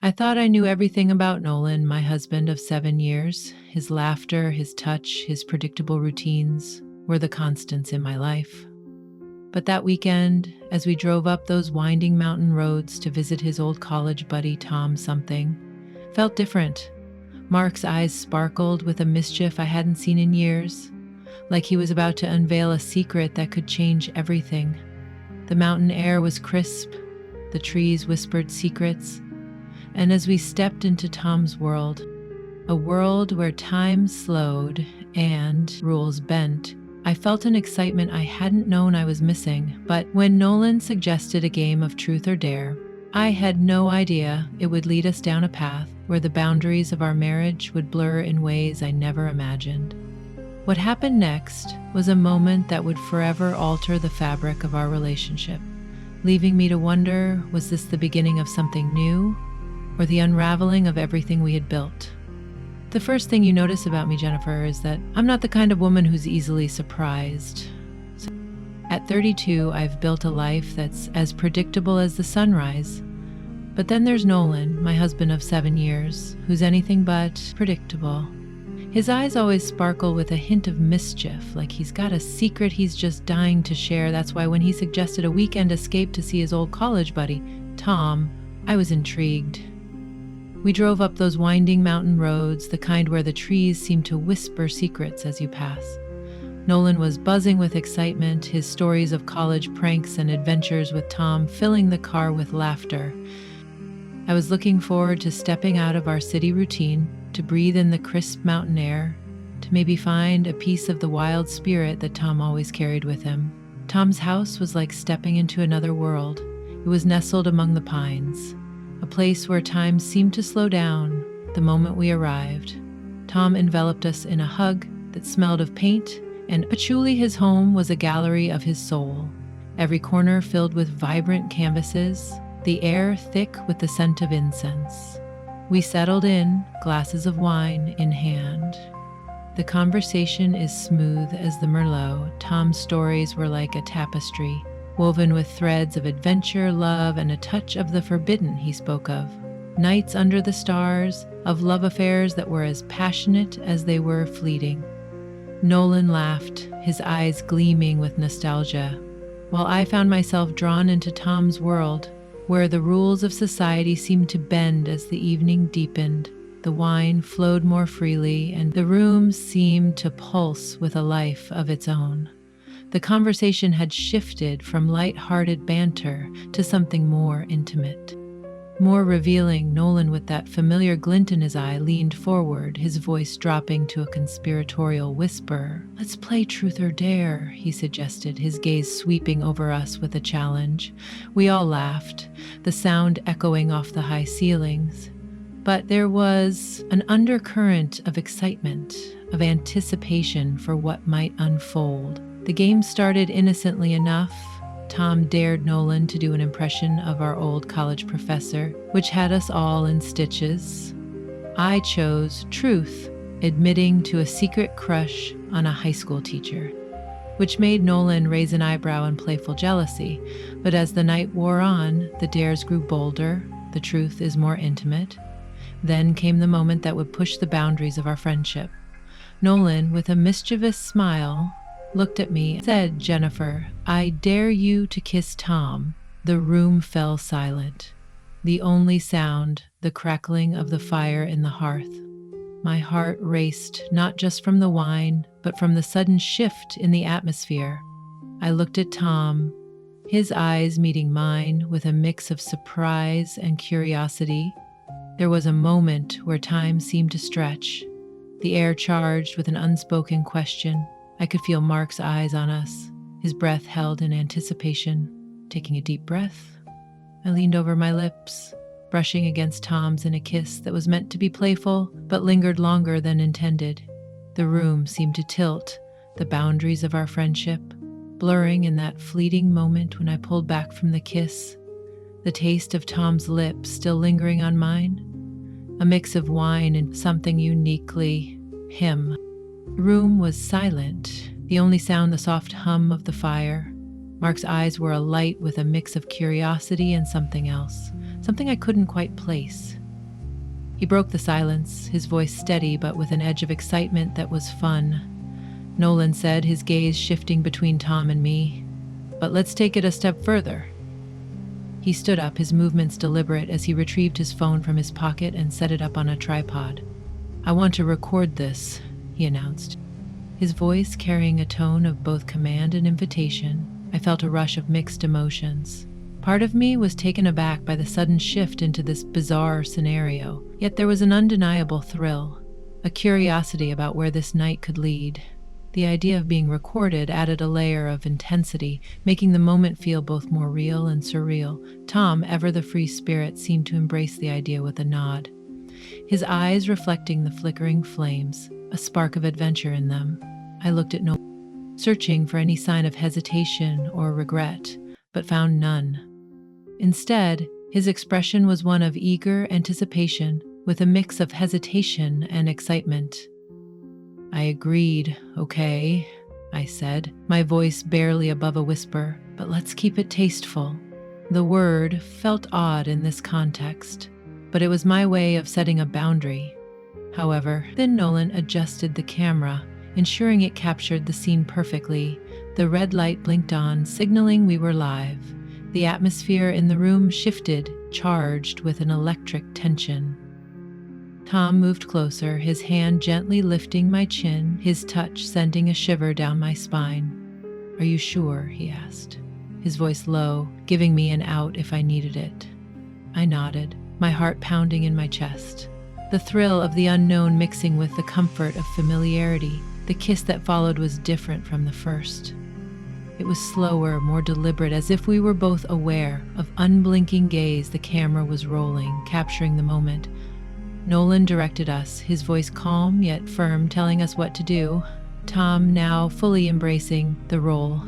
I thought I knew everything about Nolan, my husband of 7 years. His laughter, his touch, his predictable routines were the constants in my life. But that weekend, as we drove up those winding mountain roads to visit his old college buddy Tom, something felt different. Mark's eyes sparkled with a mischief I hadn't seen in years, like he was about to unveil a secret that could change everything. The mountain air was crisp, the trees whispered secrets, and as we stepped into Tom's world, a world where time slowed and rules bent, I felt an excitement I hadn't known I was missing. But when Nolan suggested a game of truth or dare, I had no idea it would lead us down a path where the boundaries of our marriage would blur in ways I never imagined. What happened next was a moment that would forever alter the fabric of our relationship, leaving me to wonder, was this the beginning of something new, or the unraveling of everything we had built? The first thing you notice about me, Jennifer, is that I'm not the kind of woman who's easily surprised. At 32, I've built a life that's as predictable as the sunrise. But then there's Nolan, my husband of 7 years, who's anything but predictable. His eyes always sparkle with a hint of mischief, like he's got a secret he's just dying to share. That's why when he suggested a weekend escape to see his old college buddy, Tom, I was intrigued. We drove up those winding mountain roads, the kind where the trees seem to whisper secrets as you pass. Nolan was buzzing with excitement, his stories of college pranks and adventures with Tom filling the car with laughter. I was looking forward to stepping out of our city routine, to breathe in the crisp mountain air, to maybe find a piece of the wild spirit that Tom always carried with him. Tom's house was like stepping into another world. It was nestled among the pines, a place where time seemed to slow down the moment we arrived. Tom enveloped us in a hug that smelled of paint, and patchouli, his home, was a gallery of his soul, every corner filled with vibrant canvases, the air thick with the scent of incense. We settled in, glasses of wine in hand. The conversation is smooth as the Merlot. Tom's stories were like a tapestry, woven with threads of adventure, love, and a touch of the forbidden he spoke of. Nights under the stars, of love affairs that were as passionate as they were fleeting. Nolan laughed, his eyes gleaming with nostalgia, while I found myself drawn into Tom's world, where the rules of society seemed to bend as the evening deepened. The wine flowed more freely, and the room seemed to pulse with a life of its own. The conversation had shifted from light-hearted banter to something more intimate, more revealing. Nolan, with that familiar glint in his eye, leaned forward, his voice dropping to a conspiratorial whisper. "Let's play truth or dare," he suggested, his gaze sweeping over us with a challenge. We all laughed, the sound echoing off the high ceilings. But there was an undercurrent of excitement, of anticipation for what might unfold. The game started innocently enough. Tom dared Nolan to do an impression of our old college professor, which had us all in stitches. I chose truth, admitting to a secret crush on a high school teacher, which made Nolan raise an eyebrow in playful jealousy. But as the night wore on, the dares grew bolder, the truth is more intimate. Then came the moment that would push the boundaries of our friendship. Nolan, with a mischievous smile, looked at me and said, "Jennifer, I dare you to kiss Tom." The room fell silent. The only sound, the crackling of the fire in the hearth. My heart raced, not just from the wine, but from the sudden shift in the atmosphere. I looked at Tom, his eyes meeting mine with a mix of surprise and curiosity. There was a moment where time seemed to stretch, the air charged with an unspoken question. I could feel Mark's eyes on us, his breath held in anticipation. Taking a deep breath, I leaned over my lips, brushing against Tom's in a kiss that was meant to be playful, but lingered longer than intended. The room seemed to tilt, the boundaries of our friendship, blurring in that fleeting moment when I pulled back from the kiss, the taste of Tom's lips still lingering on mine, a mix of wine and something uniquely him. The room was silent, the only sound the soft hum of the fire. Mark's eyes were alight with a mix of curiosity and something else, something I couldn't quite place. He broke the silence, his voice steady but with an edge of excitement that was fun. Nolan said, his gaze shifting between Tom and me. "But let's take it a step further." He stood up, his movements deliberate as he retrieved his phone from his pocket and set it up on a tripod. "I want to record this," he announced, his voice carrying a tone of both command and invitation. I felt a rush of mixed emotions. Part of me was taken aback by the sudden shift into this bizarre scenario, yet there was an undeniable thrill, a curiosity about where this night could lead. The idea of being recorded added a layer of intensity, making the moment feel both more real and surreal. Tom, ever the free spirit, seemed to embrace the idea with a nod, his eyes reflecting the flickering flames, a spark of adventure in them. I looked at Nolan, searching for any sign of hesitation or regret, but found none. Instead, his expression was one of eager anticipation with a mix of hesitation and excitement. I agreed. "Okay," I said, my voice barely above a whisper, "but let's keep it tasteful." The word felt odd in this context, but it was my way of setting a boundary. However, then Nolan adjusted the camera, ensuring it captured the scene perfectly. The red light blinked on, signaling we were live. The atmosphere in the room shifted, charged with an electric tension. Tom moved closer, his hand gently lifting my chin, his touch sending a shiver down my spine. "Are you sure?" he asked, his voice low, giving me an out if I needed it. I nodded, my heart pounding in my chest. The thrill of the unknown mixing with the comfort of familiarity. The kiss that followed was different from the first. It was slower, more deliberate, as if we were both aware of unblinking gaze. The camera was rolling, capturing the moment. Nolan directed us, his voice calm yet firm, telling us what to do. Tom, now fully embracing the role,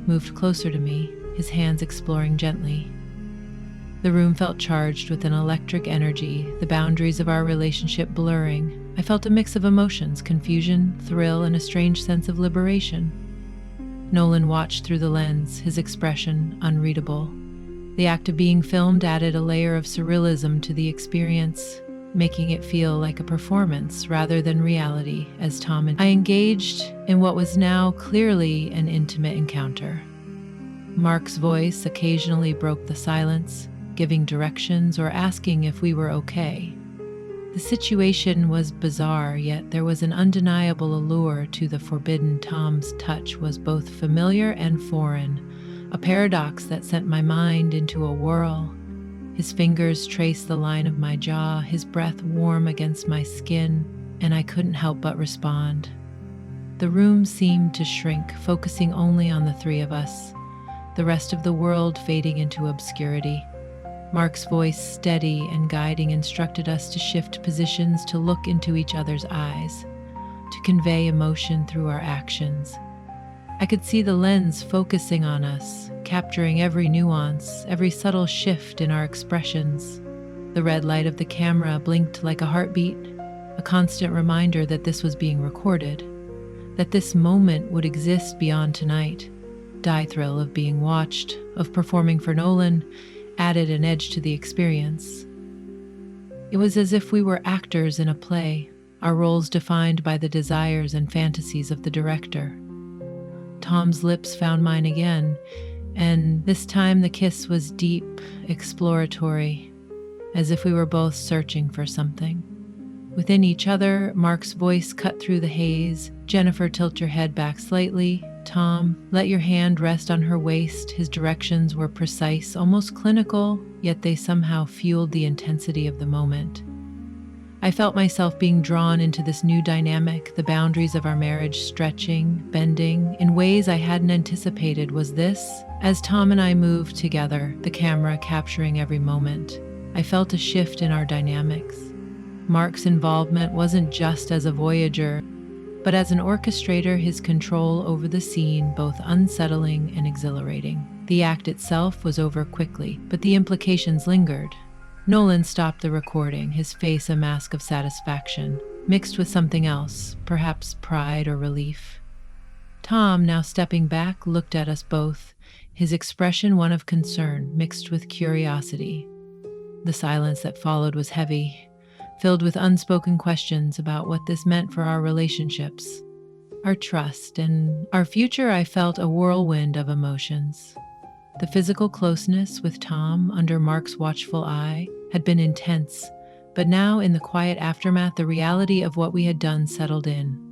moved closer to me, his hands exploring gently. The room felt charged with an electric energy, the boundaries of our relationship blurring. I felt a mix of emotions, confusion, thrill, and a strange sense of liberation. Nolan watched through the lens, his expression unreadable. The act of being filmed added a layer of surrealism to the experience, making it feel like a performance rather than reality. As Tom and I engaged in what was now clearly an intimate encounter. Mark's voice occasionally broke the silence, giving directions or asking if we were okay. The situation was bizarre, yet there was an undeniable allure to the forbidden. Tom's touch was both familiar and foreign, a paradox that sent my mind into a whirl. His fingers traced the line of my jaw, his breath warm against my skin, and I couldn't help but respond. The room seemed to shrink, focusing only on the three of us, the rest of the world fading into obscurity. Mark's voice, steady and guiding, instructed us to shift positions, to look into each other's eyes, to convey emotion through our actions. I could see the lens focusing on us, capturing every nuance, every subtle shift in our expressions. The red light of the camera blinked like a heartbeat, a constant reminder that this was being recorded, that this moment would exist beyond tonight. The thrill of being watched, of performing for Nolan, added an edge to the experience. It was as if we were actors in a play, our roles defined by the desires and fantasies of the director. Tom's lips found mine again, and this time the kiss was deep, exploratory, as if we were both searching for something. Within each other, Mark's voice cut through the haze. "Jennifer, tilt your head back slightly. Tom, let your hand rest on her waist." His directions were precise, almost clinical, yet they somehow fueled the intensity of the moment. I felt myself being drawn into this new dynamic, the boundaries of our marriage stretching, bending, in ways I hadn't anticipated. Was this? As Tom and I moved together, the camera capturing every moment, I felt a shift in our dynamics. Mark's involvement wasn't just as a voyager, but as an orchestrator, his control over the scene, both unsettling and exhilarating. The act itself was over quickly, but the implications lingered. Nolan stopped the recording, his face a mask of satisfaction, mixed with something else, perhaps pride or relief. Tom, now stepping back, looked at us both, his expression one of concern mixed with curiosity. The silence that followed was heavy, filled with unspoken questions about what this meant for our relationships, our trust, and our future. I felt a whirlwind of emotions. The physical closeness with Tom under Mark's watchful eye had been intense, but now in the quiet aftermath, the reality of what we had done settled in.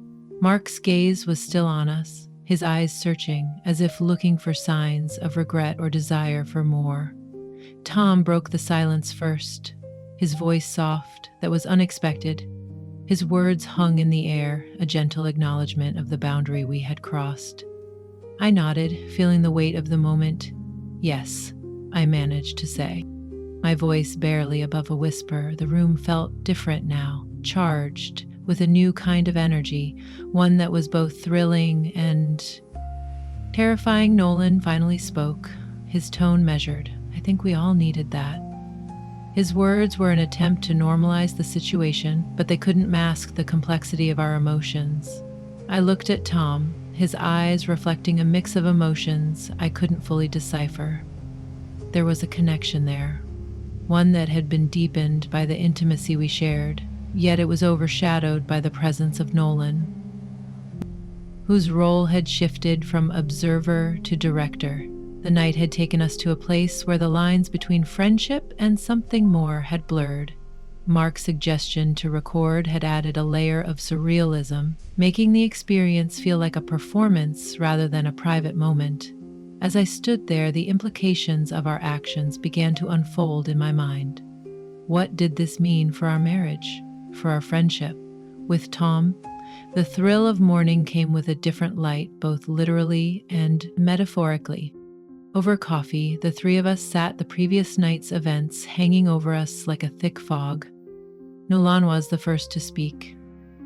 Mark's gaze was still on us, his eyes searching, as if looking for signs of regret or desire for more. Tom broke the silence first, his voice soft, that was unexpected. His words hung in the air, a gentle acknowledgement of the boundary we had crossed. I nodded, feeling the weight of the moment. "Yes," I managed to say, my voice barely above a whisper. The room felt different now, charged with a new kind of energy, one that was both thrilling and terrifying. Nolan finally spoke, his tone measured. I think we all needed that. His words were an attempt to normalize the situation, but they couldn't mask the complexity of our emotions. I looked at Tom, his eyes reflecting a mix of emotions I couldn't fully decipher. There was a connection there, one that had been deepened by the intimacy we shared, yet it was overshadowed by the presence of Nolan, whose role had shifted from observer to director. The night had taken us to a place where the lines between friendship and something more had blurred. Mark's suggestion to record had added a layer of surrealism, making the experience feel like a performance rather than a private moment. As I stood there, the implications of our actions began to unfold in my mind. What did this mean for our marriage, for our friendship? With Tom, the thrill of mourning came with a different light, both literally and metaphorically. Over coffee, the three of us sat the previous night's events hanging over us like a thick fog. Nolan was the first to speak.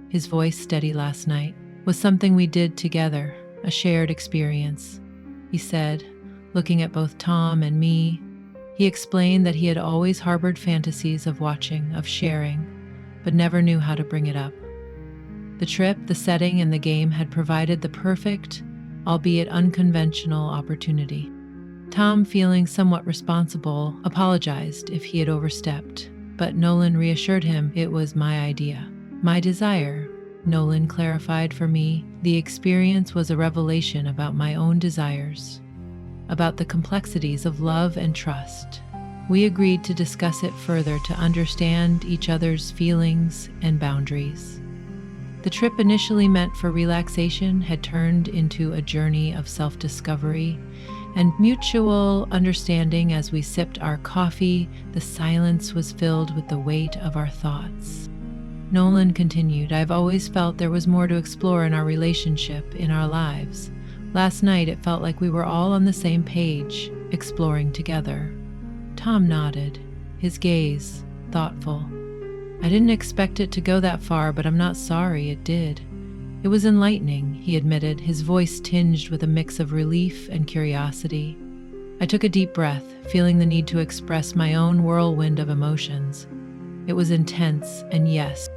His voice, steady last night, was something we did together, a shared experience. He said, looking at both Tom and me, he explained that he had always harbored fantasies of watching, of sharing, but never knew how to bring it up. The trip, the setting, and the game had provided the perfect, albeit unconventional, opportunity. Tom, feeling somewhat responsible, apologized if he had overstepped, but Nolan reassured him it was my idea, my desire. Nolan clarified for me the experience was a revelation about my own desires, about the complexities of love and trust. We agreed to discuss it further to understand each other's feelings and boundaries. The trip, initially meant for relaxation, had turned into a journey of self-discovery and mutual understanding. As we sipped our coffee, the silence was filled with the weight of our thoughts. Nolan continued, "I've always felt there was more to explore in our relationship, in our lives. Last night it felt like we were all on the same page, exploring together." Tom nodded, his gaze thoughtful. "I didn't expect it to go that far, but I'm not sorry it did. It was enlightening," he admitted, his voice tinged with a mix of relief and curiosity. I took a deep breath, feeling the need to express my own whirlwind of emotions. It was intense, and yes,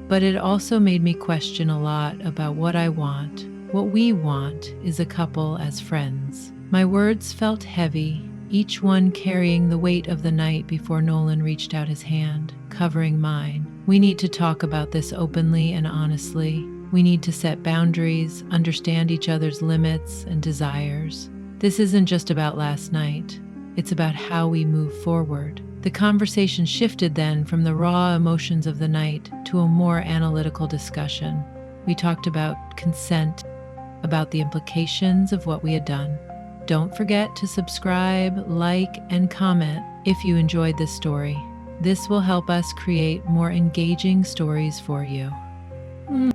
but it also made me question a lot about what I want, what we want as a couple, as friends. My words felt heavy, each one carrying the weight of the night before Nolan reached out his hand, covering mine. "We need to talk about this openly and honestly. We need to set boundaries, understand each other's limits and desires. This isn't just about last night. It's about how we move forward." The conversation shifted then from the raw emotions of the night to a more analytical discussion. We talked about consent, about the implications of what we had done. Don't forget to subscribe, like, and comment if you enjoyed this story. This will help us create more engaging stories for you.